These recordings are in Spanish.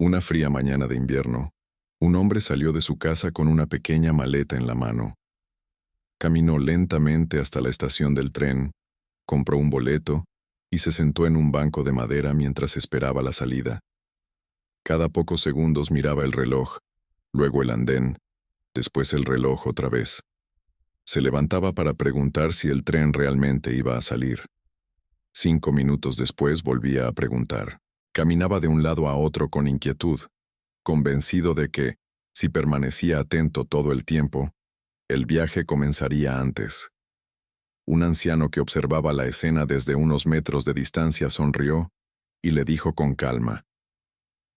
Una fría mañana de invierno, un hombre salió de su casa con una pequeña maleta en la mano. Caminó lentamente hasta la estación del tren, compró un boleto y se sentó en un banco de madera mientras esperaba la salida. Cada pocos segundos miraba el reloj, luego el andén, después el reloj otra vez. Se levantaba para preguntar si el tren realmente iba a salir. 5 minutos después volvía a preguntar. Caminaba de un lado a otro con inquietud, convencido de que, si permanecía atento todo el tiempo, el viaje comenzaría antes. Un anciano que observaba la escena desde unos metros de distancia sonrió y le dijo con calma: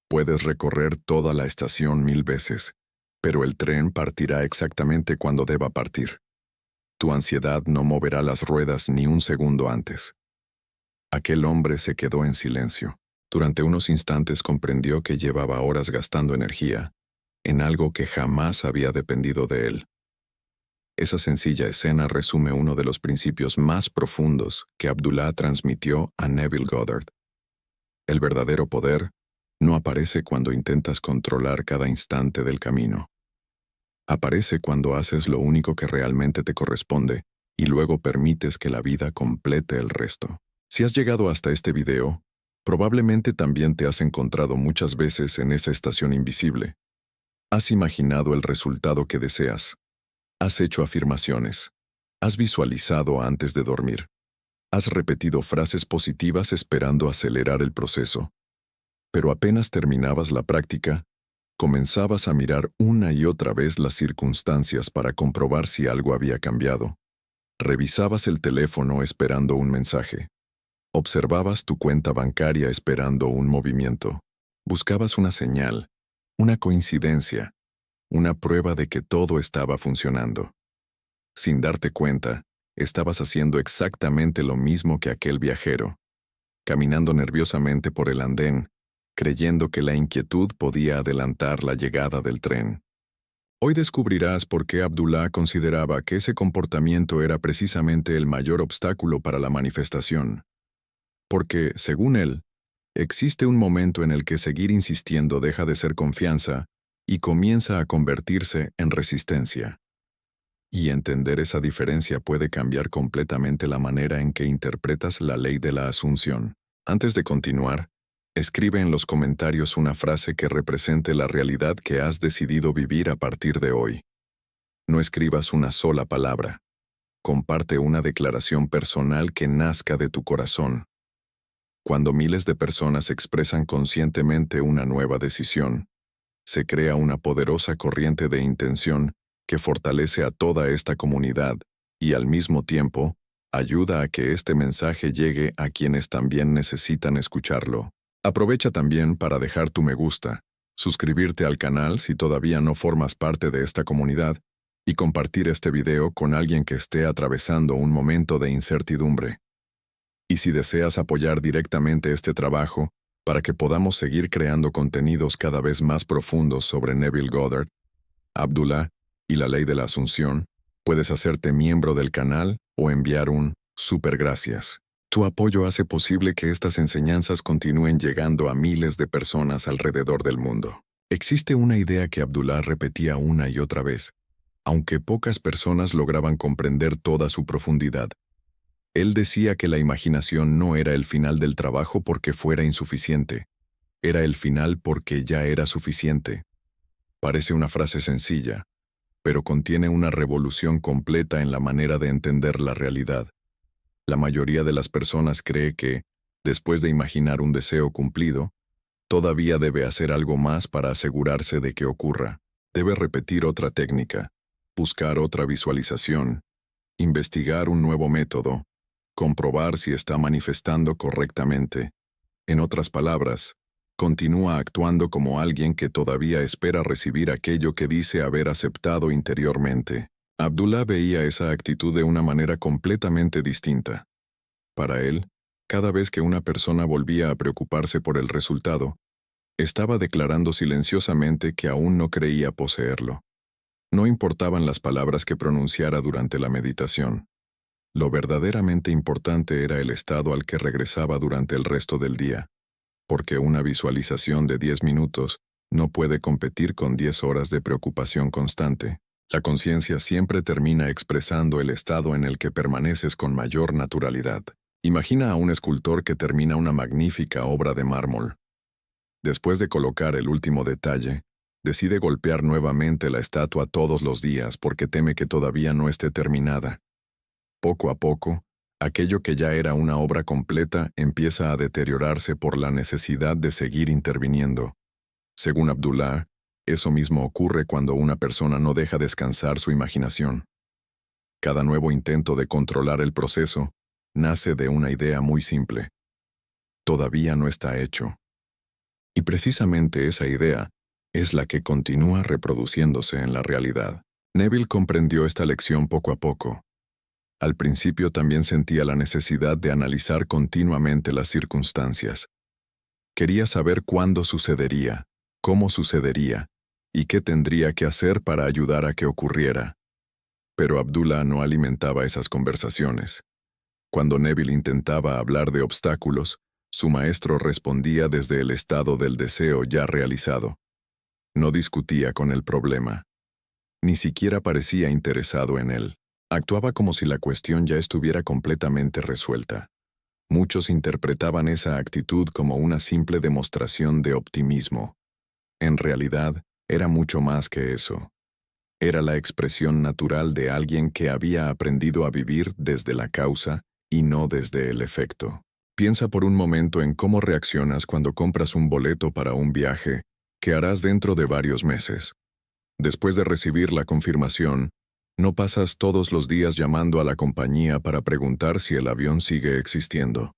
«Puedes recorrer toda la estación 1000 veces, pero el tren partirá exactamente cuando deba partir. Tu ansiedad no moverá las ruedas ni un segundo antes». Aquel hombre se quedó en silencio. Durante unos instantes comprendió que llevaba horas gastando energía en algo que jamás había dependido de él. Esa sencilla escena resume uno de los principios más profundos que Abdullah transmitió a Neville Goddard. El verdadero poder no aparece cuando intentas controlar cada instante del camino. Aparece cuando haces lo único que realmente te corresponde y luego permites que la vida complete el resto. Si has llegado hasta este video, probablemente también te has encontrado muchas veces en esa estación invisible. Has imaginado el resultado que deseas. Has hecho afirmaciones. Has visualizado antes de dormir. Has repetido frases positivas esperando acelerar el proceso. Pero apenas terminabas la práctica, comenzabas a mirar una y otra vez las circunstancias para comprobar si algo había cambiado. Revisabas el teléfono esperando un mensaje. Observabas tu cuenta bancaria esperando un movimiento. Buscabas una señal, una coincidencia, una prueba de que todo estaba funcionando. Sin darte cuenta, estabas haciendo exactamente lo mismo que aquel viajero, caminando nerviosamente por el andén, creyendo que la inquietud podía adelantar la llegada del tren. Hoy descubrirás por qué Abdullah consideraba que ese comportamiento era precisamente el mayor obstáculo para la manifestación. Porque, según él, existe un momento en el que seguir insistiendo deja de ser confianza y comienza a convertirse en resistencia. Y entender esa diferencia puede cambiar completamente la manera en que interpretas la ley de la asunción. Antes de continuar, escribe en los comentarios una frase que represente la realidad que has decidido vivir a partir de hoy. No escribas una sola palabra. Comparte una declaración personal que nazca de tu corazón. Cuando miles de personas expresan conscientemente una nueva decisión, se crea una poderosa corriente de intención que fortalece a toda esta comunidad y al mismo tiempo ayuda a que este mensaje llegue a quienes también necesitan escucharlo. Aprovecha también para dejar tu me gusta, suscribirte al canal si todavía no formas parte de esta comunidad y compartir este video con alguien que esté atravesando un momento de incertidumbre. Y si deseas apoyar directamente este trabajo, para que podamos seguir creando contenidos cada vez más profundos sobre Neville Goddard, Abdullah y la ley de la asunción, puedes hacerte miembro del canal o enviar un super gracias. Tu apoyo hace posible que estas enseñanzas continúen llegando a miles de personas alrededor del mundo. Existe una idea que Abdullah repetía una y otra vez, aunque pocas personas lograban comprender toda su profundidad. Él decía que la imaginación no era el final del trabajo porque fuera insuficiente. Era el final porque ya era suficiente. Parece una frase sencilla, pero contiene una revolución completa en la manera de entender la realidad. La mayoría de las personas cree que, después de imaginar un deseo cumplido, todavía debe hacer algo más para asegurarse de que ocurra. Debe repetir otra técnica, buscar otra visualización, investigar un nuevo método, comprobar si está manifestando correctamente. En otras palabras, continúa actuando como alguien que todavía espera recibir aquello que dice haber aceptado interiormente. Abdullah veía esa actitud de una manera completamente distinta. Para él, cada vez que una persona volvía a preocuparse por el resultado, estaba declarando silenciosamente que aún no creía poseerlo. No importaban las palabras que pronunciara durante la meditación. Lo verdaderamente importante era el estado al que regresaba durante el resto del día. porque una visualización de 10 minutos no puede competir con 10 horas de preocupación constante. La conciencia siempre termina expresando el estado en el que permaneces con mayor naturalidad. Imagina a un escultor que termina una magnífica obra de mármol. Después de colocar el último detalle, decide golpear nuevamente la estatua todos los días porque teme que todavía no esté terminada. Poco a poco, aquello que ya era una obra completa empieza a deteriorarse por la necesidad de seguir interviniendo. Según Abdullah, eso mismo ocurre cuando una persona no deja descansar su imaginación. Cada nuevo intento de controlar el proceso nace de una idea muy simple. Todavía no está hecho. Y precisamente esa idea es la que continúa reproduciéndose en la realidad. Neville comprendió esta lección poco a poco. Al principio también sentía la necesidad de analizar continuamente las circunstancias. Quería saber cuándo sucedería, cómo sucedería, y qué tendría que hacer para ayudar a que ocurriera. Pero Abdullah no alimentaba esas conversaciones. Cuando Neville intentaba hablar de obstáculos, su maestro respondía desde el estado del deseo ya realizado. No discutía con el problema. Ni siquiera parecía interesado en él. Actuaba como si la cuestión ya estuviera completamente resuelta. Muchos interpretaban esa actitud como una simple demostración de optimismo. En realidad, era mucho más que eso. Era la expresión natural de alguien que había aprendido a vivir desde la causa y no desde el efecto. Piensa por un momento en cómo reaccionas cuando compras un boleto para un viaje que harás dentro de varios meses. Después de recibir la confirmación, no pasas todos los días llamando a la compañía para preguntar si el avión sigue existiendo.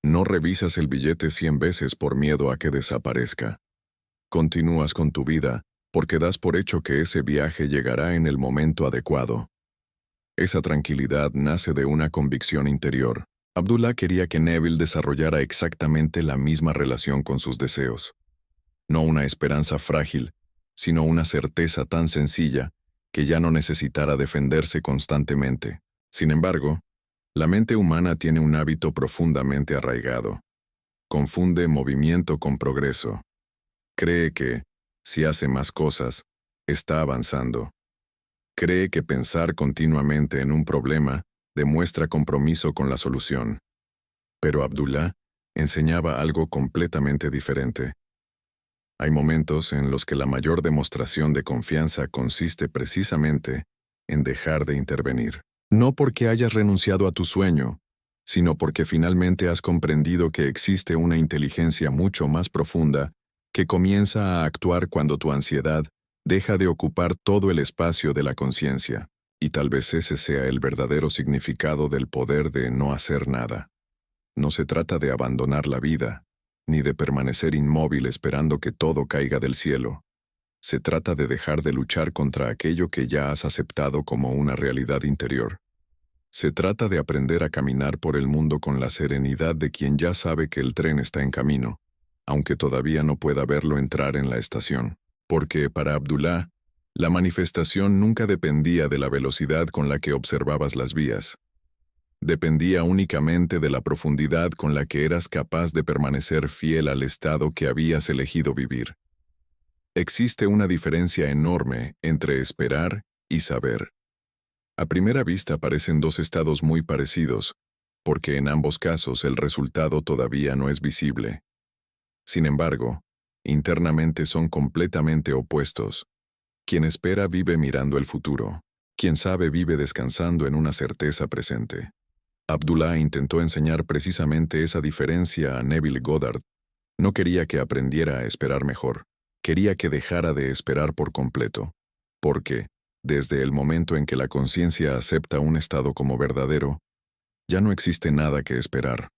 No revisas el billete 100 veces por miedo a que desaparezca. Continúas con tu vida porque das por hecho que ese viaje llegará en el momento adecuado. Esa tranquilidad nace de una convicción interior. Abdullah quería que Neville desarrollara exactamente la misma relación con sus deseos. No una esperanza frágil, sino una certeza tan sencilla que ya no necesitara defenderse constantemente. Sin embargo, la mente humana tiene un hábito profundamente arraigado. Confunde movimiento con progreso. Cree que, si hace más cosas, está avanzando. Cree que pensar continuamente en un problema demuestra compromiso con la solución. Pero Abdullah enseñaba algo completamente diferente. Hay momentos en los que la mayor demostración de confianza consiste precisamente en dejar de intervenir. No porque hayas renunciado a tu sueño, sino porque finalmente has comprendido que existe una inteligencia mucho más profunda que comienza a actuar cuando tu ansiedad deja de ocupar todo el espacio de la conciencia. Y tal vez ese sea el verdadero significado del poder de no hacer nada. No se trata de abandonar la vida, ni de permanecer inmóvil esperando que todo caiga del cielo. Se trata de dejar de luchar contra aquello que ya has aceptado como una realidad interior. Se trata de aprender a caminar por el mundo con la serenidad de quien ya sabe que el tren está en camino, aunque todavía no pueda verlo entrar en la estación. Porque, para Abdullah, la manifestación nunca dependía de la velocidad con la que observabas las vías. Dependía únicamente de la profundidad con la que eras capaz de permanecer fiel al estado que habías elegido vivir. Existe una diferencia enorme entre esperar y saber. A primera vista parecen dos estados muy parecidos, porque en ambos casos el resultado todavía no es visible. Sin embargo, internamente son completamente opuestos. Quien espera vive mirando el futuro. Quien sabe vive descansando en una certeza presente. Abdullah intentó enseñar precisamente esa diferencia a Neville Goddard. No quería que aprendiera a esperar mejor. Quería que dejara de esperar por completo. Porque, desde el momento en que la conciencia acepta un estado como verdadero, ya no existe nada que esperar.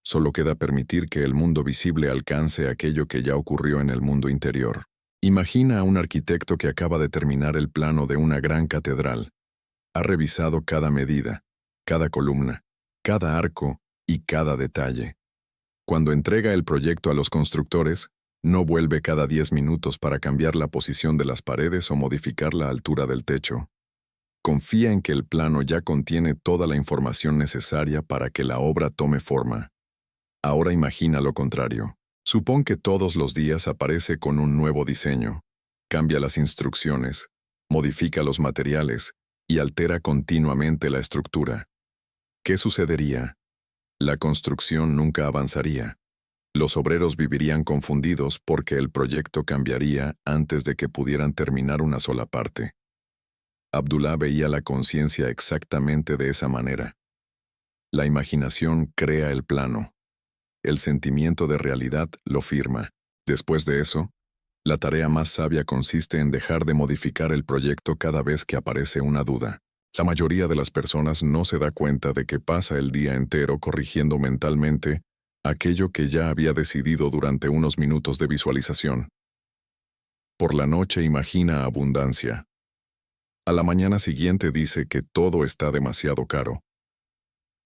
Solo queda permitir que el mundo visible alcance aquello que ya ocurrió en el mundo interior. Imagina a un arquitecto que acaba de terminar el plano de una gran catedral. Ha revisado cada medida, cada columna, cada arco y cada detalle. Cuando entrega el proyecto a los constructores, no vuelve cada 10 minutos para cambiar la posición de las paredes o modificar la altura del techo. Confía en que el plano ya contiene toda la información necesaria para que la obra tome forma. Ahora imagina lo contrario. Supón que todos los días aparece con un nuevo diseño, cambia las instrucciones, modifica los materiales y altera continuamente la estructura. ¿Qué sucedería? La construcción nunca avanzaría. Los obreros vivirían confundidos porque el proyecto cambiaría antes de que pudieran terminar una sola parte. Abdullah veía la conciencia exactamente de esa manera. La imaginación crea el plano. El sentimiento de realidad lo firma. Después de eso, la tarea más sabia consiste en dejar de modificar el proyecto cada vez que aparece una duda. La mayoría de las personas no se da cuenta de que pasa el día entero corrigiendo mentalmente aquello que ya había decidido durante unos minutos de visualización. Por la noche imagina abundancia. A la mañana siguiente dice que todo está demasiado caro.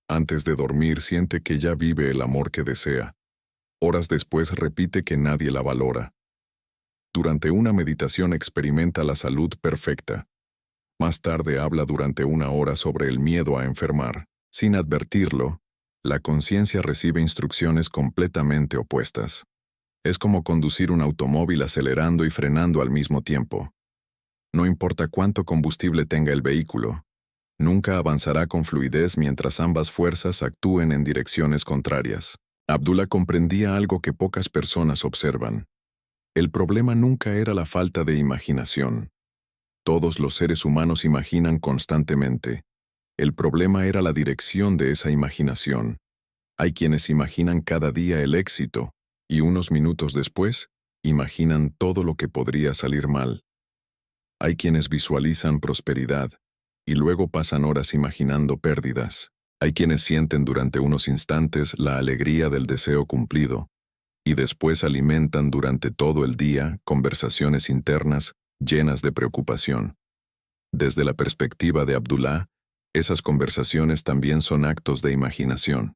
Antes de dormir siente que ya vive el amor que desea. Horas después repite que nadie la valora. Durante una meditación experimenta la salud perfecta. Más tarde habla durante una hora sobre el miedo a enfermar. Sin advertirlo, la conciencia recibe instrucciones completamente opuestas. Es como conducir un automóvil acelerando y frenando al mismo tiempo. No importa cuánto combustible tenga el vehículo, nunca avanzará con fluidez mientras ambas fuerzas actúen en direcciones contrarias. Abdullah comprendía algo que pocas personas observan. El problema nunca era la falta de imaginación. Todos los seres humanos imaginan constantemente. El problema era la dirección de esa imaginación. Hay quienes imaginan cada día el éxito, y unos minutos después, imaginan todo lo que podría salir mal. Hay quienes visualizan prosperidad, y luego pasan horas imaginando pérdidas. Hay quienes sienten durante unos instantes la alegría del deseo cumplido, y después alimentan durante todo el día conversaciones internas llenas de preocupación. Desde la perspectiva de Abdullah, esas conversaciones también son actos de imaginación.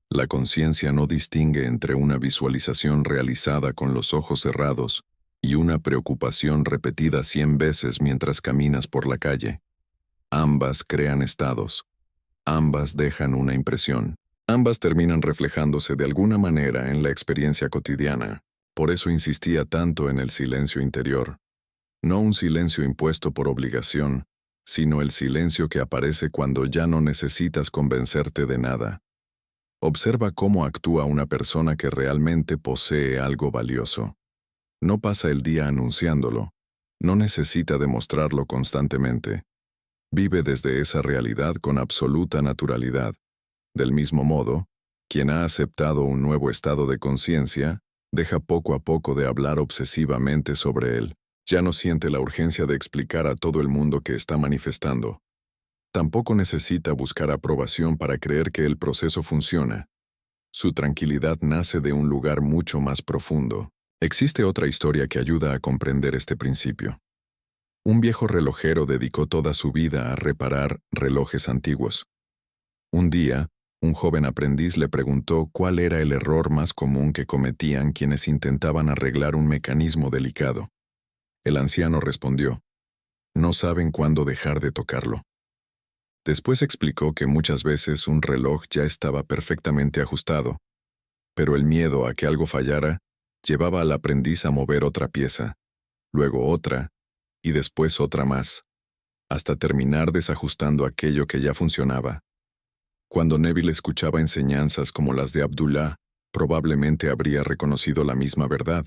La conciencia no distingue entre una visualización realizada con los ojos cerrados y una preocupación repetida 100 veces mientras caminas por la calle. Ambas crean estados. Ambas dejan una impresión. Ambas terminan reflejándose de alguna manera en la experiencia cotidiana. Por eso insistía tanto en el silencio interior. No un silencio impuesto por obligación, sino el silencio que aparece cuando ya no necesitas convencerte de nada. Observa cómo actúa una persona que realmente posee algo valioso. No pasa el día anunciándolo. No necesita demostrarlo constantemente. Vive desde esa realidad con absoluta naturalidad. Del mismo modo, quien ha aceptado un nuevo estado de conciencia, deja poco a poco de hablar obsesivamente sobre él. Ya no siente la urgencia de explicar a todo el mundo que está manifestando. Tampoco necesita buscar aprobación para creer que el proceso funciona. Su tranquilidad nace de un lugar mucho más profundo. Existe otra historia que ayuda a comprender este principio. Un viejo relojero dedicó toda su vida a reparar relojes antiguos. Un día, un joven aprendiz le preguntó cuál era el error más común que cometían quienes intentaban arreglar un mecanismo delicado. El anciano respondió: no saben cuándo dejar de tocarlo. Después explicó que muchas veces un reloj ya estaba perfectamente ajustado, pero el miedo a que algo fallara llevaba al aprendiz a mover otra pieza, luego otra, y después otra más, hasta terminar desajustando aquello que ya funcionaba. Cuando Neville escuchaba enseñanzas como las de Abdullah, probablemente habría reconocido la misma verdad.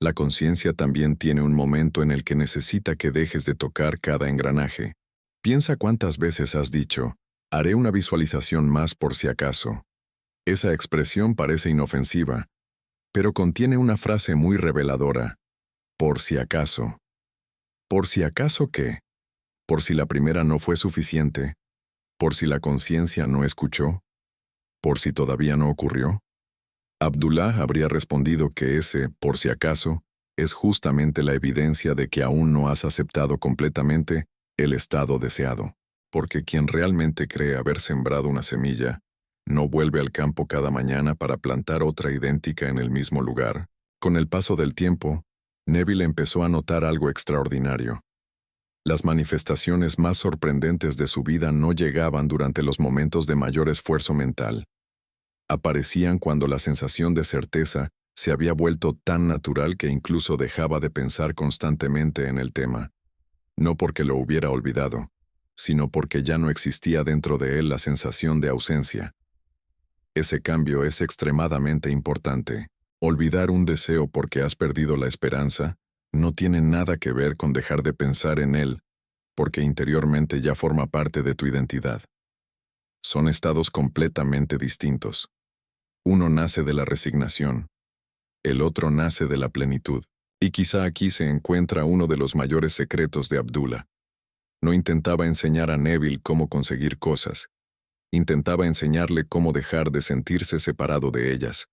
La conciencia también tiene un momento en el que necesita que dejes de tocar cada engranaje. Piensa cuántas veces has dicho: haré una visualización más por si acaso. Esa expresión parece inofensiva, pero contiene una frase muy reveladora: por si acaso. ¿Por si acaso qué? ¿Por si la primera no fue suficiente? ¿Por si la conciencia no escuchó? ¿Por si todavía no ocurrió? Abdullah habría respondido que ese por si acaso es justamente la evidencia de que aún no has aceptado completamente el estado deseado, porque quien realmente cree haber sembrado una semilla, no vuelve al campo cada mañana para plantar otra idéntica en el mismo lugar. Con el paso del tiempo, Neville empezó a notar algo extraordinario. Las manifestaciones más sorprendentes de su vida no llegaban durante los momentos de mayor esfuerzo mental. Aparecían cuando la sensación de certeza se había vuelto tan natural que incluso dejaba de pensar constantemente en el tema. No porque lo hubiera olvidado, sino porque ya no existía dentro de él la sensación de ausencia. Ese cambio es extremadamente importante. Olvidar un deseo porque has perdido la esperanza no tiene nada que ver con dejar de pensar en él, porque interiormente ya forma parte de tu identidad. Son estados completamente distintos. Uno nace de la resignación, el otro nace de la plenitud. Y quizá aquí se encuentra uno de los mayores secretos de Abdullah. No intentaba enseñar a Neville cómo conseguir cosas. Intentaba enseñarle cómo dejar de sentirse separado de ellas.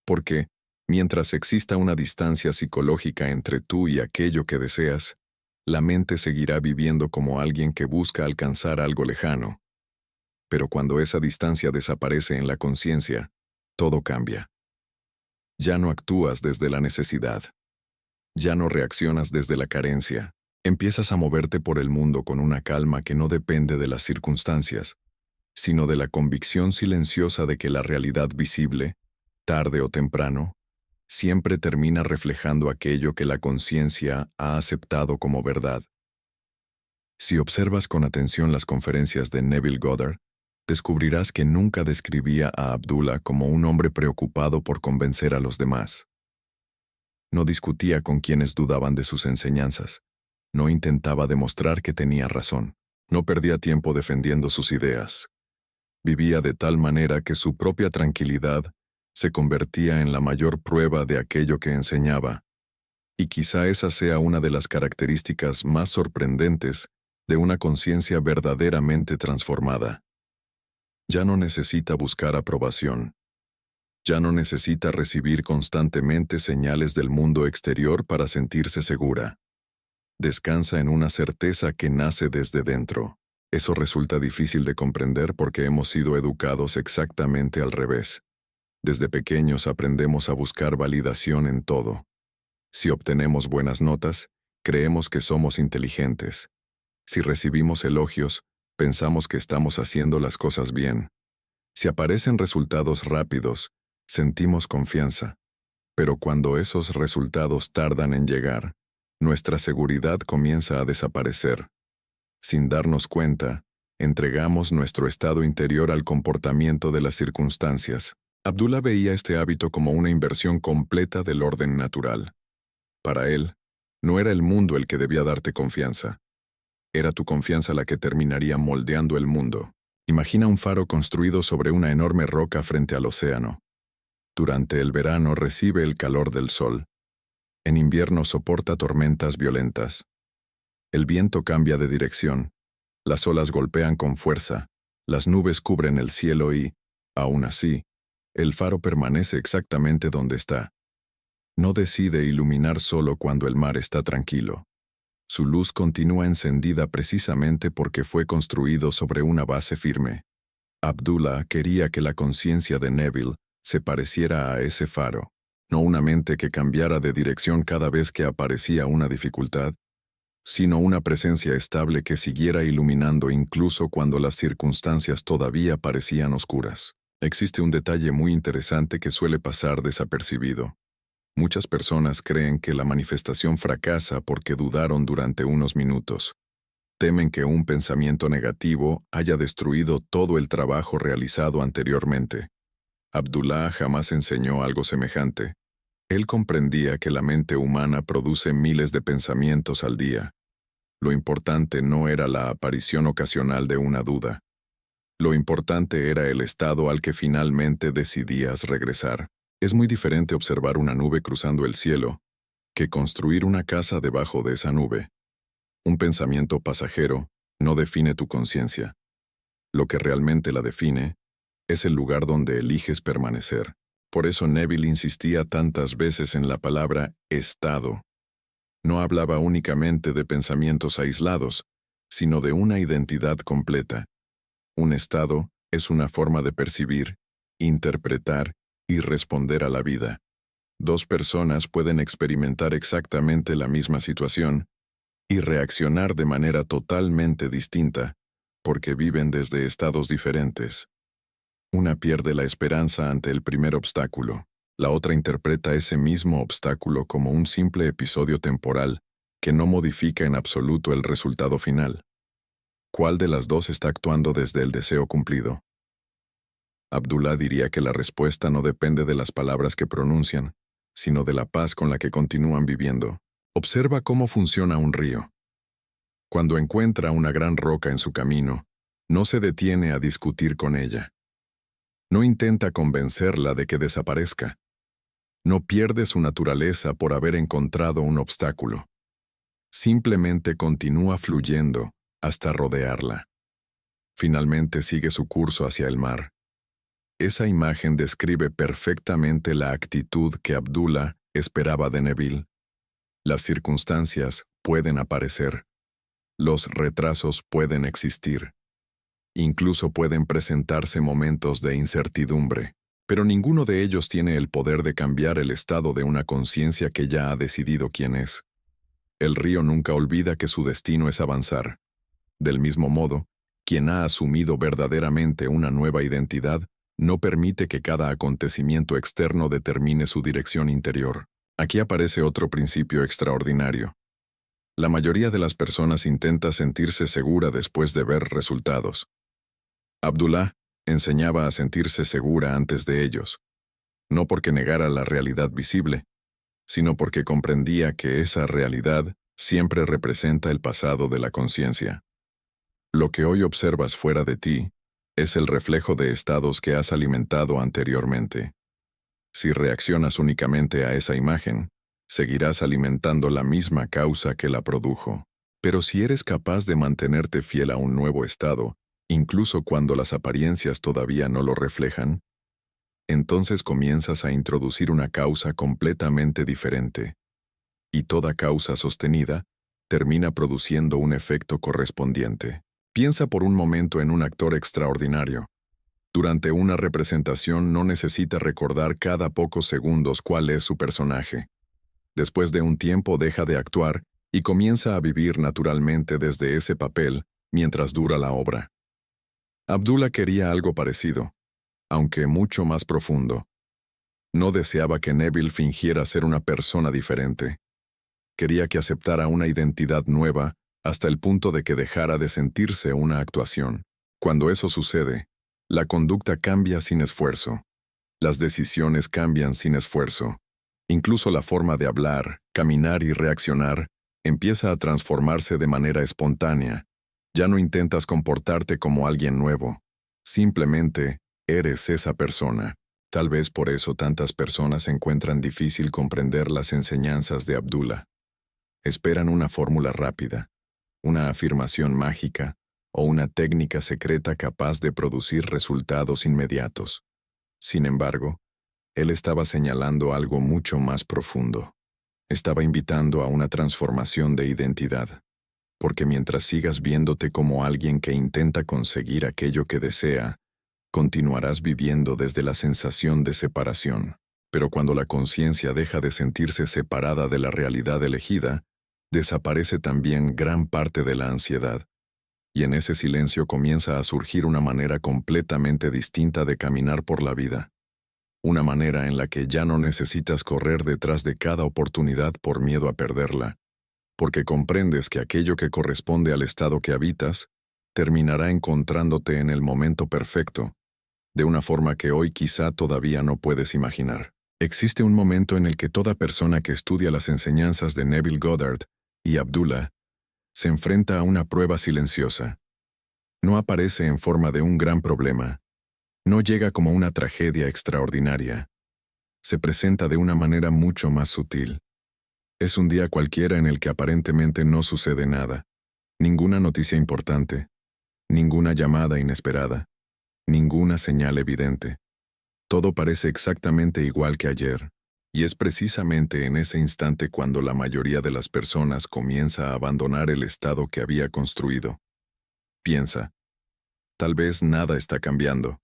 Porque, mientras exista una distancia psicológica entre tú y aquello que deseas, la mente seguirá viviendo como alguien que busca alcanzar algo lejano. Pero cuando esa distancia desaparece en la conciencia, todo cambia. Ya no actúas desde la necesidad. Ya no reaccionas desde la carencia. Empiezas a moverte por el mundo con una calma que no depende de las circunstancias, sino de la convicción silenciosa de que la realidad visible, tarde o temprano, siempre termina reflejando aquello que la conciencia ha aceptado como verdad. Si observas con atención las conferencias de Neville Goddard, descubrirás que nunca describía a Abdullah como un hombre preocupado por convencer a los demás. No discutía con quienes dudaban de sus enseñanzas. No intentaba demostrar que tenía razón. No perdía tiempo defendiendo sus ideas. Vivía de tal manera que su propia tranquilidad se convertía en la mayor prueba de aquello que enseñaba. Y quizá esa sea una de las características más sorprendentes de una conciencia verdaderamente transformada. Ya no necesita buscar aprobación. Ya no necesita recibir constantemente señales del mundo exterior para sentirse segura. Descansa en una certeza que nace desde dentro. Eso resulta difícil de comprender porque hemos sido educados exactamente al revés. Desde pequeños aprendemos a buscar validación en todo. Si obtenemos buenas notas, creemos que somos inteligentes. Si recibimos elogios, pensamos que estamos haciendo las cosas bien. Si aparecen resultados rápidos, sentimos confianza. Pero cuando esos resultados tardan en llegar, nuestra seguridad comienza a desaparecer. Sin darnos cuenta, entregamos nuestro estado interior al comportamiento de las circunstancias. Abdullah veía este hábito como una inversión completa del orden natural. Para él, no era el mundo el que debía darte confianza. Era tu confianza la que terminaría moldeando el mundo. Imagina un faro construido sobre una enorme roca frente al océano. Durante el verano recibe el calor del sol. En invierno soporta tormentas violentas. El viento cambia de dirección. Las olas golpean con fuerza. Las nubes cubren el cielo y, aún así, el faro permanece exactamente donde está. No decide iluminar solo cuando el mar está tranquilo. Su luz continúa encendida precisamente porque fue construido sobre una base firme. Abdullah quería que la conciencia de Neville se pareciera a ese faro, no una mente que cambiara de dirección cada vez que aparecía una dificultad, sino una presencia estable que siguiera iluminando incluso cuando las circunstancias todavía parecían oscuras. Existe un detalle muy interesante que suele pasar desapercibido. Muchas personas creen que la manifestación fracasa porque dudaron durante unos minutos. Temen que un pensamiento negativo haya destruido todo el trabajo realizado anteriormente. Abdullah jamás enseñó algo semejante. Él comprendía que la mente humana produce miles de pensamientos al día. Lo importante no era la aparición ocasional de una duda. Lo importante era el estado al que finalmente decidías regresar. Es muy diferente observar una nube cruzando el cielo que construir una casa debajo de esa nube. Un pensamiento pasajero no define tu conciencia. Lo que realmente la define es el lugar donde eliges permanecer. Por eso Neville insistía tantas veces en la palabra estado. No hablaba únicamente de pensamientos aislados, sino de una identidad completa. Un estado es una forma de percibir, interpretar y responder a la vida. Dos personas pueden experimentar exactamente la misma situación y reaccionar de manera totalmente distinta, porque viven desde estados diferentes. Una pierde la esperanza ante el primer obstáculo. La otra interpreta ese mismo obstáculo como un simple episodio temporal que no modifica en absoluto el resultado final. ¿Cuál de las dos está actuando desde el deseo cumplido? Abdullah diría que la respuesta no depende de las palabras que pronuncian, sino de la paz con la que continúan viviendo. Observa cómo funciona un río. Cuando encuentra una gran roca en su camino, no se detiene a discutir con ella. No intenta convencerla de que desaparezca. No pierde su naturaleza por haber encontrado un obstáculo. Simplemente continúa fluyendo hasta rodearla. Finalmente sigue su curso hacia el mar. Esa imagen describe perfectamente la actitud que Abdullah esperaba de Neville. Las circunstancias pueden aparecer. Los retrasos pueden existir. Incluso pueden presentarse momentos de incertidumbre, pero ninguno de ellos tiene el poder de cambiar el estado de una conciencia que ya ha decidido quién es. El río nunca olvida que su destino es avanzar. Del mismo modo, quien ha asumido verdaderamente una nueva identidad no permite que cada acontecimiento externo determine su dirección interior. Aquí aparece otro principio extraordinario. La mayoría de las personas intenta sentirse segura después de ver resultados. Abdullah enseñaba a sentirse segura antes de ellos, no porque negara la realidad visible, sino porque comprendía que esa realidad siempre representa el pasado de la conciencia. Lo que hoy observas fuera de ti es el reflejo de estados que has alimentado anteriormente. Si reaccionas únicamente a esa imagen, seguirás alimentando la misma causa que la produjo. Pero si eres capaz de mantenerte fiel a un nuevo estado, incluso cuando las apariencias todavía no lo reflejan, entonces comienzas a introducir una causa completamente diferente. Y toda causa sostenida termina produciendo un efecto correspondiente. Piensa por un momento en un actor extraordinario. Durante una representación no necesita recordar cada pocos segundos cuál es su personaje. Después de un tiempo deja de actuar y comienza a vivir naturalmente desde ese papel mientras dura la obra. Abdullah quería algo parecido, aunque mucho más profundo. No deseaba que Neville fingiera ser una persona diferente. Quería que aceptara una identidad nueva hasta el punto de que dejara de sentirse una actuación. Cuando eso sucede, la conducta cambia sin esfuerzo. Las decisiones cambian sin esfuerzo. Incluso la forma de hablar, caminar y reaccionar empieza a transformarse de manera espontánea. Ya no intentas comportarte como alguien nuevo. Simplemente eres esa persona. Tal vez por eso tantas personas encuentran difícil comprender las enseñanzas de Abdullah. Esperan una fórmula rápida, una afirmación mágica o una técnica secreta capaz de producir resultados inmediatos. Sin embargo, él estaba señalando algo mucho más profundo. Estaba invitando a una transformación de identidad, porque mientras sigas viéndote como alguien que intenta conseguir aquello que desea, continuarás viviendo desde la sensación de separación. Pero cuando la conciencia deja de sentirse separada de la realidad elegida, desaparece también gran parte de la ansiedad. Y en ese silencio comienza a surgir una manera completamente distinta de caminar por la vida. Una manera en la que ya no necesitas correr detrás de cada oportunidad por miedo a perderla, porque comprendes que aquello que corresponde al estado que habitas terminará encontrándote en el momento perfecto, de una forma que hoy quizá todavía no puedes imaginar. Existe un momento en el que toda persona que estudia las enseñanzas de Neville Goddard y Abdullah se enfrenta a una prueba silenciosa. No aparece en forma de un gran problema. No llega como una tragedia extraordinaria. Se presenta de una manera mucho más sutil. Es un día cualquiera en el que aparentemente no sucede nada. Ninguna noticia importante. Ninguna llamada inesperada. Ninguna señal evidente. Todo parece exactamente igual que ayer. Y es precisamente en ese instante cuando la mayoría de las personas comienza a abandonar el estado que había construido. Piensa, tal vez nada está cambiando.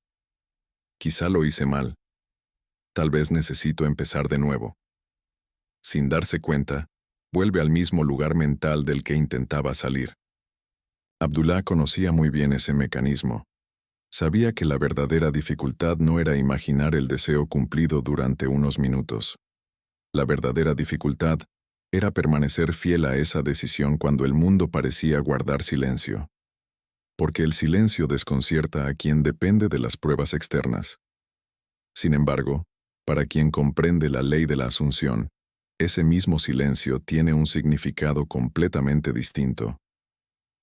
Quizá lo hice mal. Tal vez necesito empezar de nuevo. Sin darse cuenta, vuelve al mismo lugar mental del que intentaba salir. Abdullah conocía muy bien ese mecanismo. Sabía que la verdadera dificultad no era imaginar el deseo cumplido durante unos minutos. La verdadera dificultad era permanecer fiel a esa decisión cuando el mundo parecía guardar silencio. Porque el silencio desconcierta a quien depende de las pruebas externas. Sin embargo, para quien comprende la ley de la asunción, ese mismo silencio tiene un significado completamente distinto.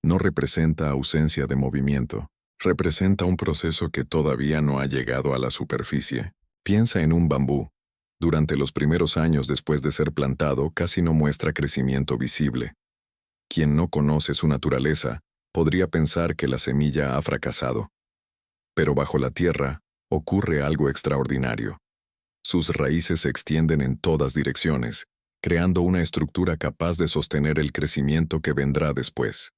No representa ausencia de movimiento, representa un proceso que todavía no ha llegado a la superficie. Piensa en un bambú. Durante los primeros años después de ser plantado, casi no muestra crecimiento visible. Quien no conoce su naturaleza podría pensar que la semilla ha fracasado. Pero bajo la tierra ocurre algo extraordinario. Sus raíces se extienden en todas direcciones, creando una estructura capaz de sostener el crecimiento que vendrá después.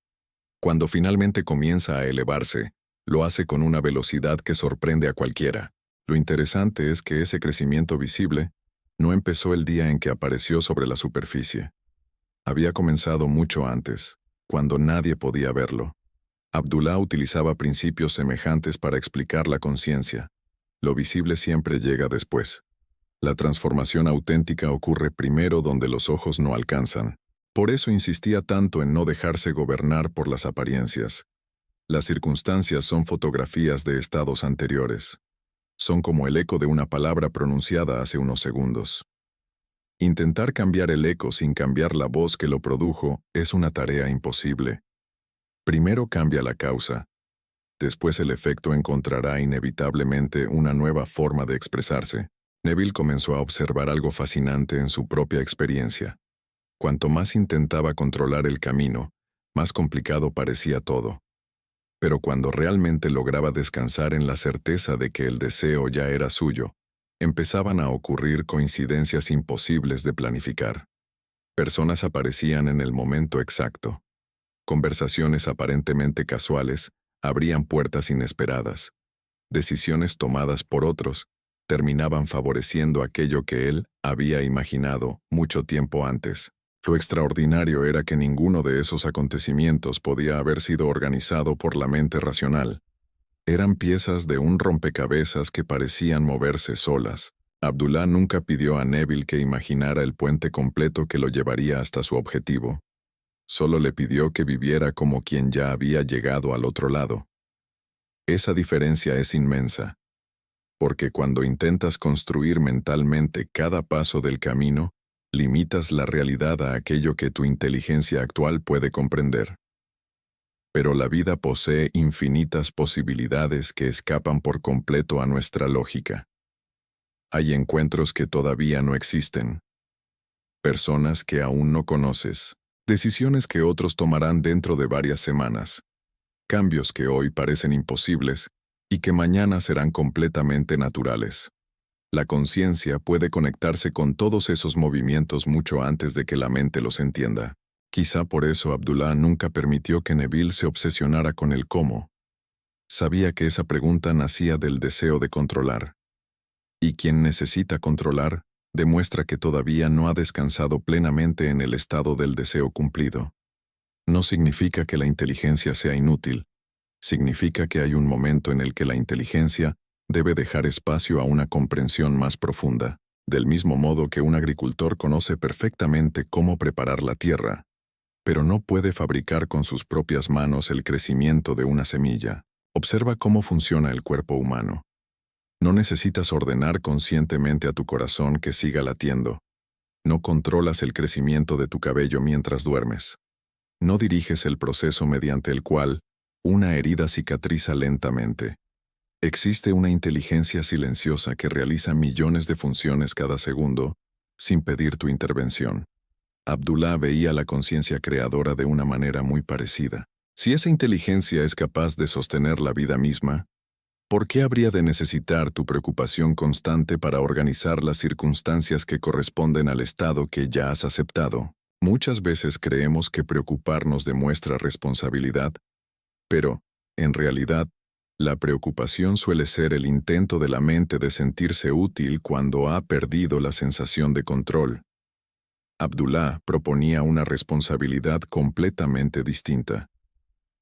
Cuando finalmente comienza a elevarse, lo hace con una velocidad que sorprende a cualquiera. Lo interesante es que ese crecimiento visible no empezó el día en que apareció sobre la superficie. Había comenzado mucho antes, cuando nadie podía verlo. Abdullah utilizaba principios semejantes para explicar la conciencia. Lo visible siempre llega después. La transformación auténtica ocurre primero donde los ojos no alcanzan. Por eso insistía tanto en no dejarse gobernar por las apariencias. Las circunstancias son fotografías de estados anteriores. Son como el eco de una palabra pronunciada hace unos segundos. Intentar cambiar el eco sin cambiar la voz que lo produjo es una tarea imposible. Primero cambia la causa. Después el efecto encontrará inevitablemente una nueva forma de expresarse. Neville comenzó a observar algo fascinante en su propia experiencia. Cuanto más intentaba controlar el camino, más complicado parecía todo. Pero cuando realmente lograba descansar en la certeza de que el deseo ya era suyo, empezaban a ocurrir coincidencias imposibles de planificar. Personas aparecían en el momento exacto. Conversaciones aparentemente casuales abrían puertas inesperadas. Decisiones tomadas por otros terminaban favoreciendo aquello que él había imaginado mucho tiempo antes. Lo extraordinario era que ninguno de esos acontecimientos podía haber sido organizado por la mente racional. Eran piezas de un rompecabezas que parecían moverse solas. Abdullah nunca pidió a Neville que imaginara el puente completo que lo llevaría hasta su objetivo. Solo le pidió que viviera como quien ya había llegado al otro lado. Esa diferencia es inmensa. Porque cuando intentas construir mentalmente cada paso del camino, limitas la realidad a aquello que tu inteligencia actual puede comprender. Pero la vida posee infinitas posibilidades que escapan por completo a nuestra lógica. Hay encuentros que todavía no existen. Personas que aún no conoces. Decisiones que otros tomarán dentro de varias semanas. Cambios que hoy parecen imposibles y que mañana serán completamente naturales. La conciencia puede conectarse con todos esos movimientos mucho antes de que la mente los entienda. Quizá por eso Abdullah nunca permitió que Neville se obsesionara con el cómo. Sabía que esa pregunta nacía del deseo de controlar. Y quien necesita controlar, demuestra que todavía no ha descansado plenamente en el estado del deseo cumplido. No significa que la inteligencia sea inútil. Significa que hay un momento en el que la inteligencia debe dejar espacio a una comprensión más profunda, del mismo modo que un agricultor conoce perfectamente cómo preparar la tierra, pero no puede fabricar con sus propias manos el crecimiento de una semilla. Observa cómo funciona el cuerpo humano. No necesitas ordenar conscientemente a tu corazón que siga latiendo. No controlas el crecimiento de tu cabello mientras duermes. No diriges el proceso mediante el cual una herida cicatriza lentamente. Existe una inteligencia silenciosa que realiza millones de funciones cada segundo, sin pedir tu intervención. Abdullah veía la conciencia creadora de una manera muy parecida. Si esa inteligencia es capaz de sostener la vida misma, ¿por qué habría de necesitar tu preocupación constante para organizar las circunstancias que corresponden al estado que ya has aceptado? Muchas veces creemos que preocuparnos demuestra responsabilidad, pero, en realidad, la preocupación suele ser el intento de la mente de sentirse útil cuando ha perdido la sensación de control. Abdullah proponía una responsabilidad completamente distinta.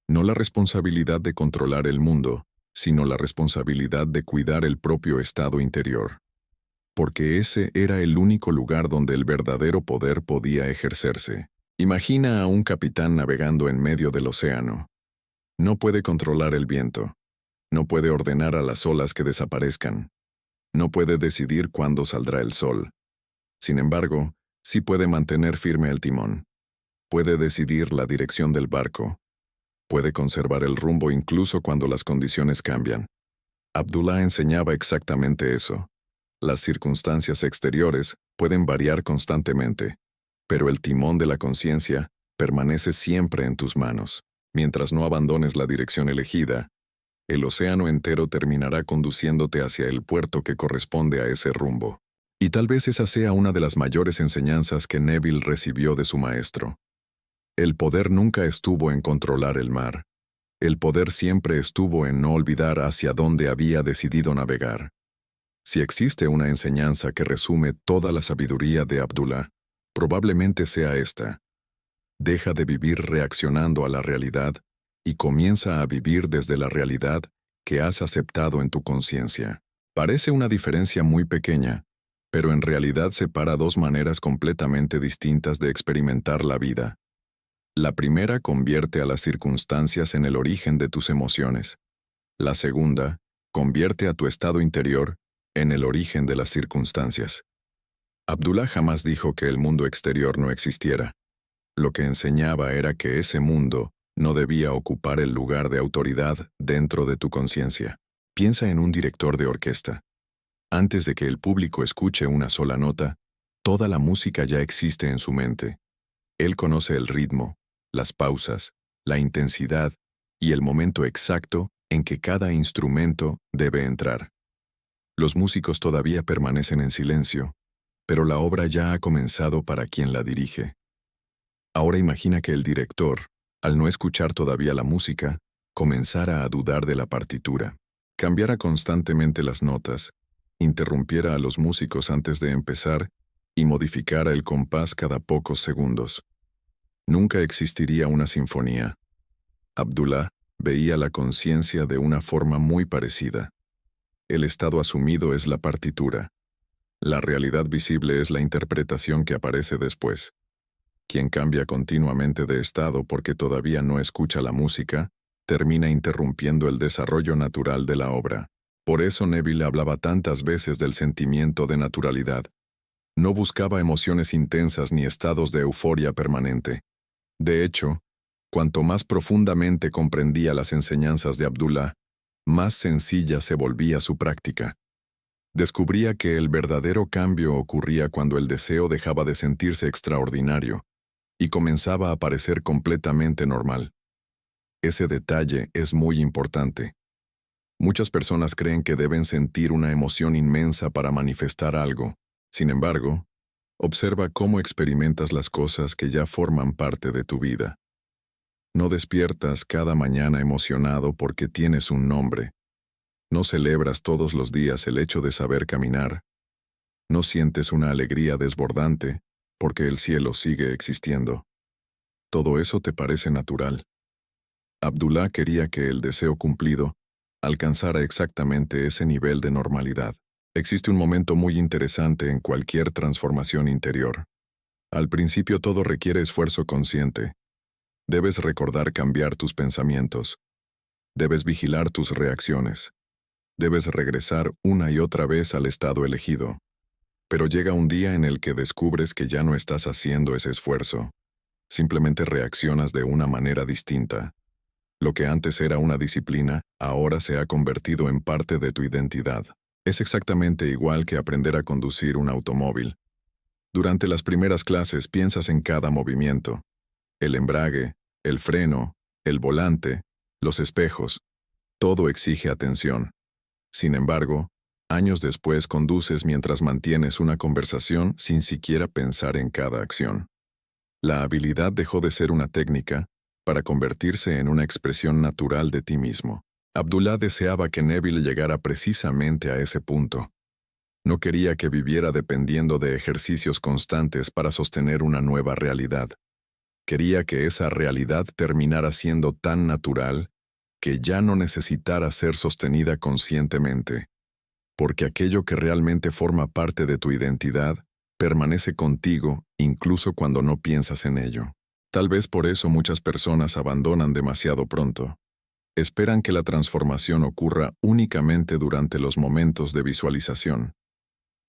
No la responsabilidad de controlar el mundo, sino la responsabilidad de cuidar el propio estado interior. Porque ese era el único lugar donde el verdadero poder podía ejercerse. Imagina a un capitán navegando en medio del océano. No puede controlar el viento. No puede ordenar a las olas que desaparezcan. No puede decidir cuándo saldrá el sol. Sin embargo, sí puede mantener firme el timón. Puede decidir la dirección del barco. Puede conservar el rumbo incluso cuando las condiciones cambian. Abdullah enseñaba exactamente eso. Las circunstancias exteriores pueden variar constantemente, pero el timón de la conciencia permanece siempre en tus manos. Mientras no abandones la dirección elegida, el océano entero terminará conduciéndote hacia el puerto que corresponde a ese rumbo. Y tal vez esa sea una de las mayores enseñanzas que Neville recibió de su maestro. El poder nunca estuvo en controlar el mar. El poder siempre estuvo en no olvidar hacia dónde había decidido navegar. Si existe una enseñanza que resume toda la sabiduría de Abdullah, probablemente sea esta. Deja de vivir reaccionando a la realidad y comienza a vivir desde la realidad que has aceptado en tu conciencia. Parece una diferencia muy pequeña, pero en realidad separa dos maneras completamente distintas de experimentar la vida. La primera convierte a las circunstancias en el origen de tus emociones. La segunda convierte a tu estado interior en el origen de las circunstancias. Abdullah jamás dijo que el mundo exterior no existiera. Lo que enseñaba era que ese mundo no debía ocupar el lugar de autoridad dentro de tu conciencia. Piensa en un director de orquesta. Antes de que el público escuche una sola nota, toda la música ya existe en su mente. Él conoce el ritmo, las pausas, la intensidad y el momento exacto en que cada instrumento debe entrar. Los músicos todavía permanecen en silencio, pero la obra ya ha comenzado para quien la dirige. Ahora imagina que el director, al no escuchar todavía la música, comenzara a dudar de la partitura, cambiara constantemente las notas, interrumpiera a los músicos antes de empezar y modificara el compás cada pocos segundos. Nunca existiría una sinfonía. Abdullah veía la conciencia de una forma muy parecida. El estado asumido es la partitura. La realidad visible es la interpretación que aparece después. Quien cambia continuamente de estado porque todavía no escucha la música, termina interrumpiendo el desarrollo natural de la obra. Por eso Neville hablaba tantas veces del sentimiento de naturalidad. No buscaba emociones intensas ni estados de euforia permanente. De hecho, cuanto más profundamente comprendía las enseñanzas de Abdullah, más sencilla se volvía su práctica. Descubría que el verdadero cambio ocurría cuando el deseo dejaba de sentirse extraordinario y comenzaba a parecer completamente normal. Ese detalle es muy importante. Muchas personas creen que deben sentir una emoción inmensa para manifestar algo. Sin embargo, observa cómo experimentas las cosas que ya forman parte de tu vida. No despiertas cada mañana emocionado porque tienes un nombre. No celebras todos los días el hecho de saber caminar. No sientes una alegría desbordante porque el cielo sigue existiendo. Todo eso te parece natural. Abdullah quería que el deseo cumplido alcanzara exactamente ese nivel de normalidad. Existe un momento muy interesante en cualquier transformación interior. Al principio todo requiere esfuerzo consciente. Debes recordar cambiar tus pensamientos. Debes vigilar tus reacciones. Debes regresar una y otra vez al estado elegido. Pero llega un día en el que descubres que ya no estás haciendo ese esfuerzo. Simplemente reaccionas de una manera distinta. Lo que antes era una disciplina, ahora se ha convertido en parte de tu identidad. Es exactamente igual que aprender a conducir un automóvil. Durante las primeras clases piensas en cada movimiento. El embrague, el freno, el volante, los espejos. Todo exige atención. Sin embargo, años después conduces mientras mantienes una conversación sin siquiera pensar en cada acción. La habilidad dejó de ser una técnica para convertirse en una expresión natural de ti mismo. Abdullah deseaba que Neville llegara precisamente a ese punto. No quería que viviera dependiendo de ejercicios constantes para sostener una nueva realidad. Quería que esa realidad terminara siendo tan natural que ya no necesitara ser sostenida conscientemente, porque aquello que realmente forma parte de tu identidad permanece contigo incluso cuando no piensas en ello. Tal vez por eso muchas personas abandonan demasiado pronto. Esperan que la transformación ocurra únicamente durante los momentos de visualización.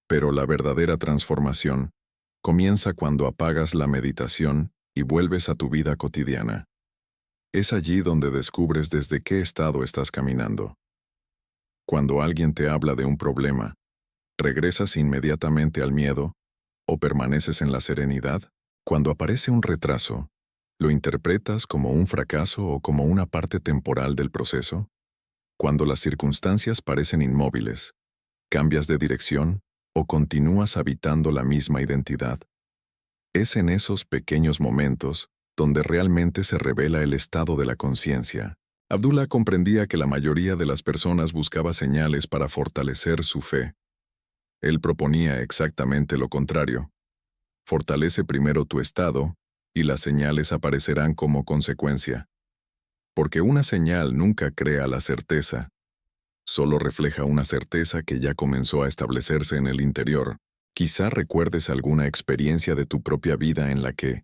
Pero la verdadera transformación comienza cuando apagas la meditación y vuelves a tu vida cotidiana. Es allí donde descubres desde qué estado estás caminando. Cuando alguien te habla de un problema, ¿regresas inmediatamente al miedo o permaneces en la serenidad? Cuando aparece un retraso, ¿lo interpretas como un fracaso o como una parte temporal del proceso? Cuando las circunstancias parecen inmóviles, ¿cambias de dirección o continúas habitando la misma identidad? Es en esos pequeños momentos donde realmente se revela el estado de la conciencia. Abdullah comprendía que la mayoría de las personas buscaba señales para fortalecer su fe. Él proponía exactamente lo contrario. Fortalece primero tu estado y las señales aparecerán como consecuencia. Porque una señal nunca crea la certeza, solo refleja una certeza que ya comenzó a establecerse en el interior. Quizá recuerdes alguna experiencia de tu propia vida en la que,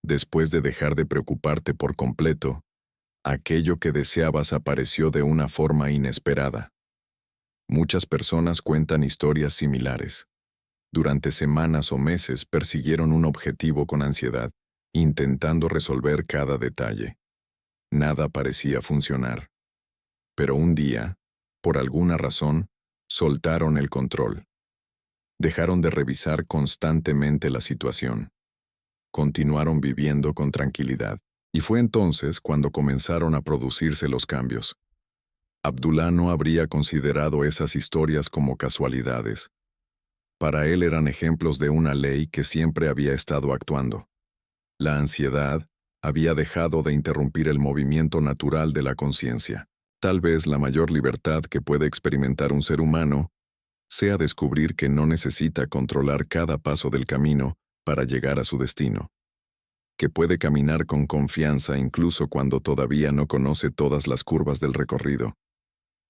después de dejar de preocuparte por completo, aquello que deseabas apareció de una forma inesperada. Muchas personas cuentan historias similares. Durante semanas o meses persiguieron un objetivo con ansiedad, intentando resolver cada detalle. Nada parecía funcionar. Pero un día, por alguna razón, soltaron el control. Dejaron de revisar constantemente la situación. Continuaron viviendo con tranquilidad. Y fue entonces cuando comenzaron a producirse los cambios. Abdullah no habría considerado esas historias como casualidades. Para él eran ejemplos de una ley que siempre había estado actuando. La ansiedad había dejado de interrumpir el movimiento natural de la conciencia. Tal vez la mayor libertad que puede experimentar un ser humano sea descubrir que no necesita controlar cada paso del camino para llegar a su destino. Que puede caminar con confianza incluso cuando todavía no conoce todas las curvas del recorrido.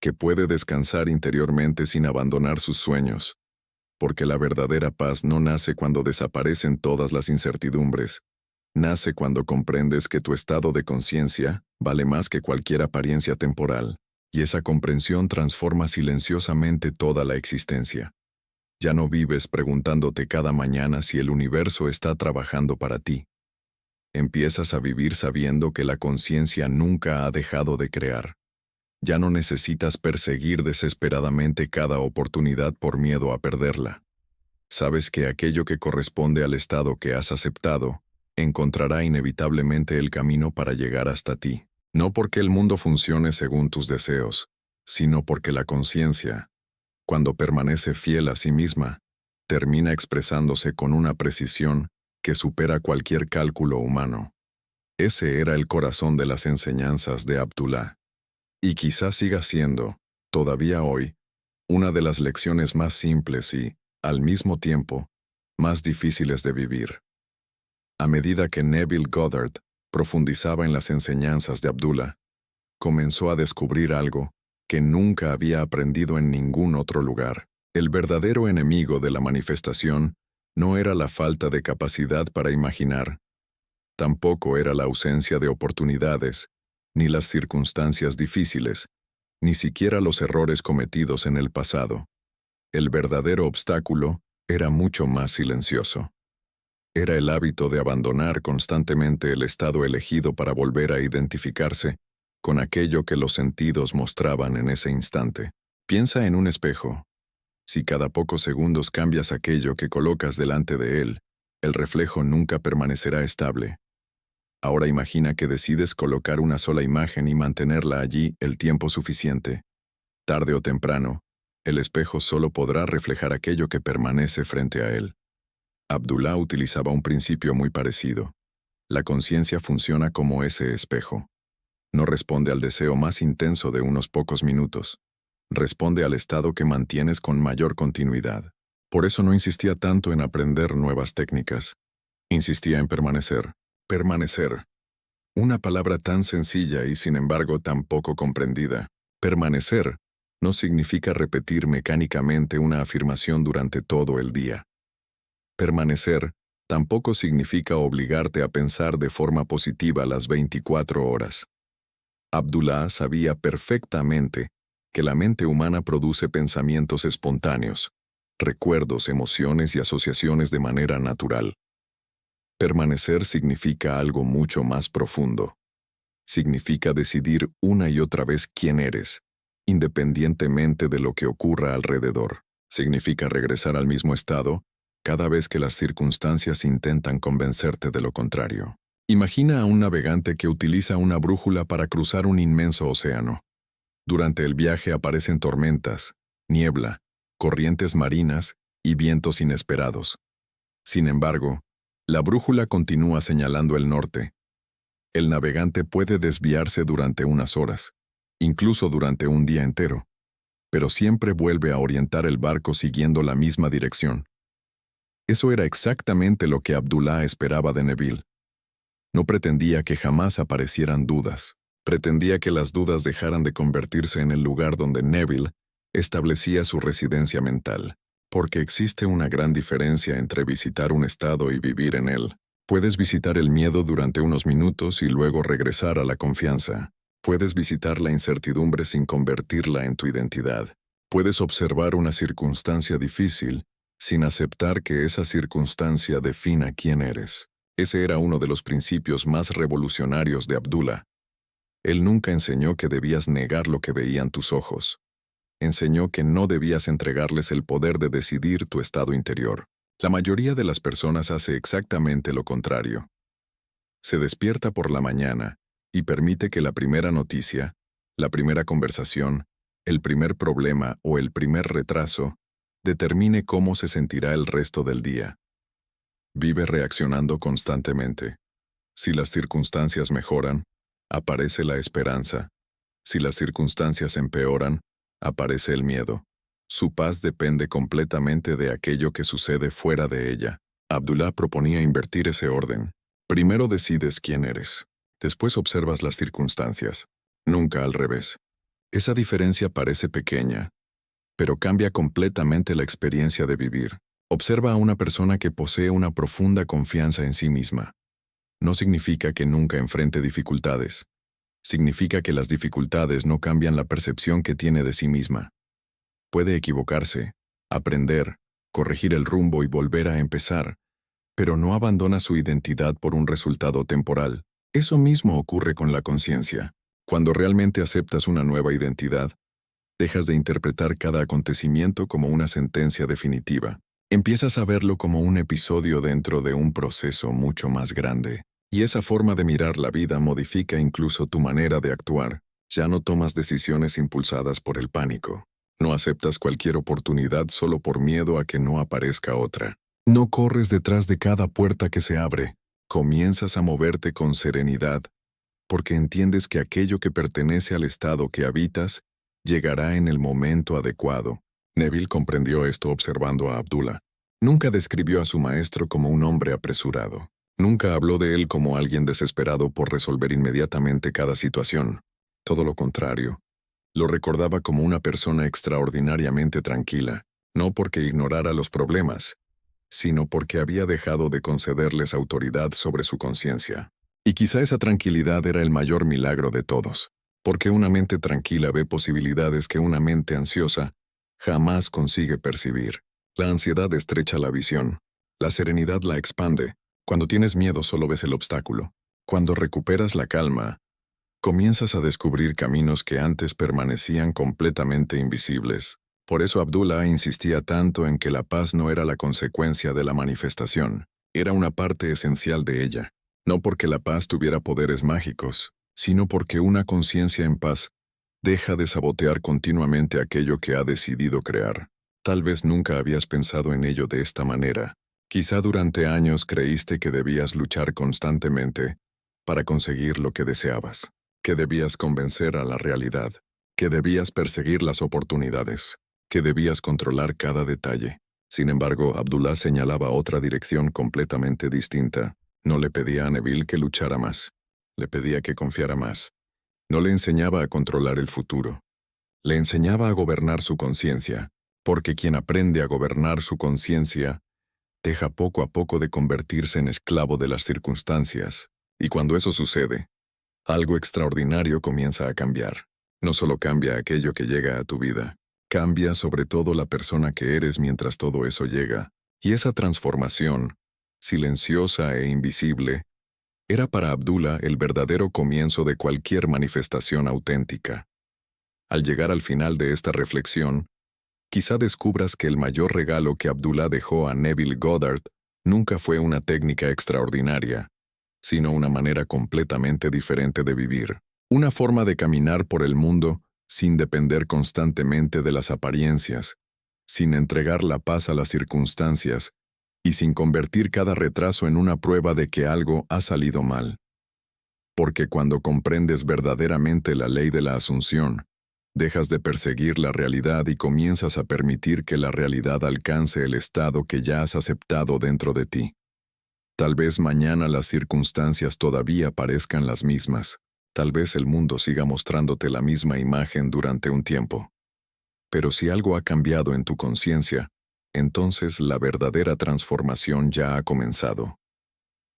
Que puede descansar interiormente sin abandonar sus sueños. Porque la verdadera paz no nace cuando desaparecen todas las incertidumbres. Nace cuando comprendes que tu estado de conciencia vale más que cualquier apariencia temporal, y esa comprensión transforma silenciosamente toda la existencia. Ya no vives preguntándote cada mañana si el universo está trabajando para ti. Empiezas a vivir sabiendo que la conciencia nunca ha dejado de crear. Ya no necesitas perseguir desesperadamente cada oportunidad por miedo a perderla. Sabes que aquello que corresponde al estado que has aceptado encontrará inevitablemente el camino para llegar hasta ti. No porque el mundo funcione según tus deseos, sino porque la conciencia, cuando permanece fiel a sí misma, termina expresándose con una precisión que supera cualquier cálculo humano. Ese era el corazón de las enseñanzas de Abdullah. Y quizás siga siendo, todavía hoy, una de las lecciones más simples y, al mismo tiempo, más difíciles de vivir. A medida que Neville Goddard profundizaba en las enseñanzas de Abdullah, comenzó a descubrir algo que nunca había aprendido en ningún otro lugar. El verdadero enemigo de la manifestación no era la falta de capacidad para imaginar, tampoco era la ausencia de oportunidades, ni las circunstancias difíciles, ni siquiera los errores cometidos en el pasado. El verdadero obstáculo era mucho más silencioso. Era el hábito de abandonar constantemente el estado elegido para volver a identificarse con aquello que los sentidos mostraban en ese instante. Piensa en un espejo. Si cada pocos segundos cambias aquello que colocas delante de él, el reflejo nunca permanecerá estable. Ahora imagina que decides colocar una sola imagen y mantenerla allí el tiempo suficiente. Tarde o temprano, el espejo solo podrá reflejar aquello que permanece frente a él. Abdullah utilizaba un principio muy parecido. La conciencia funciona como ese espejo. No responde al deseo más intenso de unos pocos minutos. Responde al estado que mantienes con mayor continuidad. Por eso no insistía tanto en aprender nuevas técnicas. Insistía en permanecer. Permanecer. Una palabra tan sencilla y sin embargo tan poco comprendida. Permanecer no significa repetir mecánicamente una afirmación durante todo el día. Permanecer tampoco significa obligarte a pensar de forma positiva las 24 horas. Abdullah sabía perfectamente que la mente humana produce pensamientos espontáneos, recuerdos, emociones y asociaciones de manera natural. Permanecer significa algo mucho más profundo. Significa decidir una y otra vez quién eres, independientemente de lo que ocurra alrededor. Significa regresar al mismo estado cada vez que las circunstancias intentan convencerte de lo contrario. Imagina a un navegante que utiliza una brújula para cruzar un inmenso océano. Durante el viaje aparecen tormentas, niebla, corrientes marinas y vientos inesperados. Sin embargo, la brújula continúa señalando el norte. El navegante puede desviarse durante unas horas, incluso durante un día entero, pero siempre vuelve a orientar el barco siguiendo la misma dirección. Eso era exactamente lo que Abdullah esperaba de Neville. No pretendía que jamás aparecieran dudas. Pretendía que las dudas dejaran de convertirse en el lugar donde Neville establecía su residencia mental. Porque existe una gran diferencia entre visitar un estado y vivir en él. Puedes visitar el miedo durante unos minutos y luego regresar a la confianza. Puedes visitar la incertidumbre sin convertirla en tu identidad. Puedes observar una circunstancia difícil sin aceptar que esa circunstancia defina quién eres. Ese era uno de los principios más revolucionarios de Abdullah. Él nunca enseñó que debías negar lo que veían tus ojos. Enseñó que no debías entregarles el poder de decidir tu estado interior. La mayoría de las personas hace exactamente lo contrario. Se despierta por la mañana y permite que la primera noticia, la primera conversación, el primer problema o el primer retraso determine cómo se sentirá el resto del día. Vive reaccionando constantemente. Si las circunstancias mejoran, aparece la esperanza. Si las circunstancias empeoran, aparece el miedo. Su paz depende completamente de aquello que sucede fuera de ella. Abdullah proponía invertir ese orden. Primero decides quién eres. Después observas las circunstancias. Nunca al revés. Esa diferencia parece pequeña, pero cambia completamente la experiencia de vivir. Observa a una persona que posee una profunda confianza en sí misma. No significa que nunca enfrente dificultades. Significa que las dificultades no cambian la percepción que tiene de sí misma. Puede equivocarse, aprender, corregir el rumbo y volver a empezar, pero no abandona su identidad por un resultado temporal. Eso mismo ocurre con la conciencia. Cuando realmente aceptas una nueva identidad, dejas de interpretar cada acontecimiento como una sentencia definitiva. Empiezas a verlo como un episodio dentro de un proceso mucho más grande. Y esa forma de mirar la vida modifica incluso tu manera de actuar. Ya no tomas decisiones impulsadas por el pánico. No aceptas cualquier oportunidad solo por miedo a que no aparezca otra. No corres detrás de cada puerta que se abre. Comienzas a moverte con serenidad, porque entiendes que aquello que pertenece al estado que habitas llegará en el momento adecuado. Neville comprendió esto observando a Abdullah. Nunca describió a su maestro como un hombre apresurado. Nunca habló de él como alguien desesperado por resolver inmediatamente cada situación. Todo lo contrario. Lo recordaba como una persona extraordinariamente tranquila, no porque ignorara los problemas, sino porque había dejado de concederles autoridad sobre su conciencia. Y quizá esa tranquilidad era el mayor milagro de todos, porque una mente tranquila ve posibilidades que una mente ansiosa jamás consigue percibir. La ansiedad estrecha la visión, la serenidad la expande. Cuando tienes miedo solo ves el obstáculo. Cuando recuperas la calma, comienzas a descubrir caminos que antes permanecían completamente invisibles. Por eso Abdullah insistía tanto en que la paz no era la consecuencia de la manifestación, era una parte esencial de ella. No porque la paz tuviera poderes mágicos, sino porque una conciencia en paz deja de sabotear continuamente aquello que ha decidido crear. Tal vez nunca habías pensado en ello de esta manera. Quizá durante años creíste que debías luchar constantemente para conseguir lo que deseabas, que debías convencer a la realidad, que debías perseguir las oportunidades, que debías controlar cada detalle. Sin embargo, Abdullah señalaba otra dirección completamente distinta. No le pedía a Neville que luchara más. Le pedía que confiara más. No le enseñaba a controlar el futuro. Le enseñaba a gobernar su conciencia, porque quien aprende a gobernar su conciencia deja poco a poco de convertirse en esclavo de las circunstancias. Y cuando eso sucede, algo extraordinario comienza a cambiar. No solo cambia aquello que llega a tu vida, cambia sobre todo la persona que eres mientras todo eso llega. Y esa transformación, silenciosa e invisible, era para Abdullah el verdadero comienzo de cualquier manifestación auténtica. Al llegar al final de esta reflexión, quizá descubras que el mayor regalo que Abdullah dejó a Neville Goddard nunca fue una técnica extraordinaria, sino una manera completamente diferente de vivir. Una forma de caminar por el mundo sin depender constantemente de las apariencias, sin entregar la paz a las circunstancias y sin convertir cada retraso en una prueba de que algo ha salido mal. Porque cuando comprendes verdaderamente la ley de la asunción, dejas de perseguir la realidad y comienzas a permitir que la realidad alcance el estado que ya has aceptado dentro de ti. Tal vez mañana las circunstancias todavía parezcan las mismas, tal vez el mundo siga mostrándote la misma imagen durante un tiempo. Pero si algo ha cambiado en tu conciencia, entonces la verdadera transformación ya ha comenzado.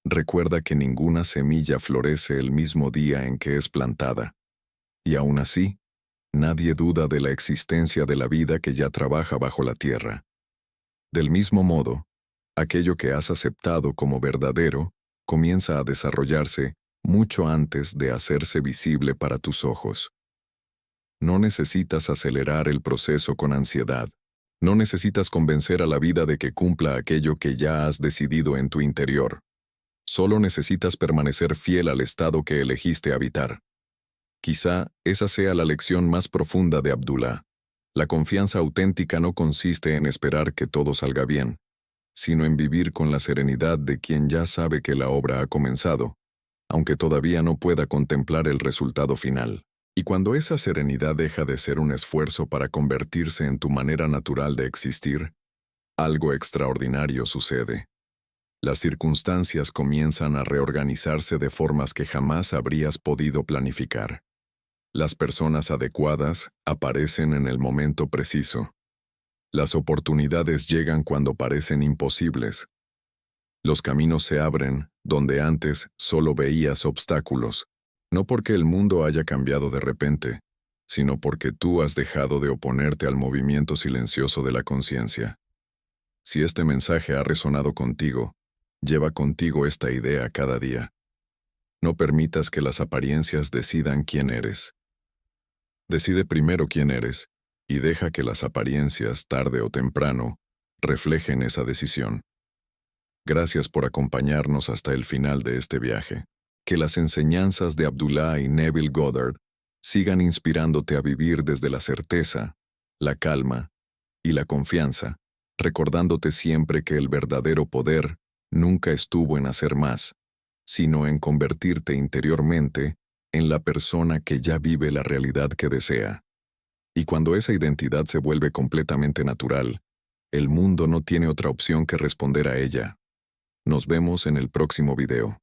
Recuerda que ninguna semilla florece el mismo día en que es plantada. Y aún así, nadie duda de la existencia de la vida que ya trabaja bajo la tierra. Del mismo modo, aquello que has aceptado como verdadero comienza a desarrollarse mucho antes de hacerse visible para tus ojos. No necesitas acelerar el proceso con ansiedad. No necesitas convencer a la vida de que cumpla aquello que ya has decidido en tu interior. Solo necesitas permanecer fiel al estado que elegiste habitar. Quizá esa sea la lección más profunda de Abdullah. La confianza auténtica no consiste en esperar que todo salga bien, sino en vivir con la serenidad de quien ya sabe que la obra ha comenzado, aunque todavía no pueda contemplar el resultado final. Y cuando esa serenidad deja de ser un esfuerzo para convertirse en tu manera natural de existir, algo extraordinario sucede. Las circunstancias comienzan a reorganizarse de formas que jamás habrías podido planificar. Las personas adecuadas aparecen en el momento preciso. Las oportunidades llegan cuando parecen imposibles. Los caminos se abren donde antes solo veías obstáculos. No porque el mundo haya cambiado de repente, sino porque tú has dejado de oponerte al movimiento silencioso de la conciencia. Si este mensaje ha resonado contigo, lleva contigo esta idea cada día. No permitas que las apariencias decidan quién eres. Decide primero quién eres, y deja que las apariencias, tarde o temprano, reflejen esa decisión. Gracias por acompañarnos hasta el final de este viaje. Que las enseñanzas de Abdullah y Neville Goddard sigan inspirándote a vivir desde la certeza, la calma y la confianza, recordándote siempre que el verdadero poder nunca estuvo en hacer más, sino en convertirte interiormente en la persona que ya vive la realidad que desea. Y cuando esa identidad se vuelve completamente natural, el mundo no tiene otra opción que responder a ella. Nos vemos en el próximo video.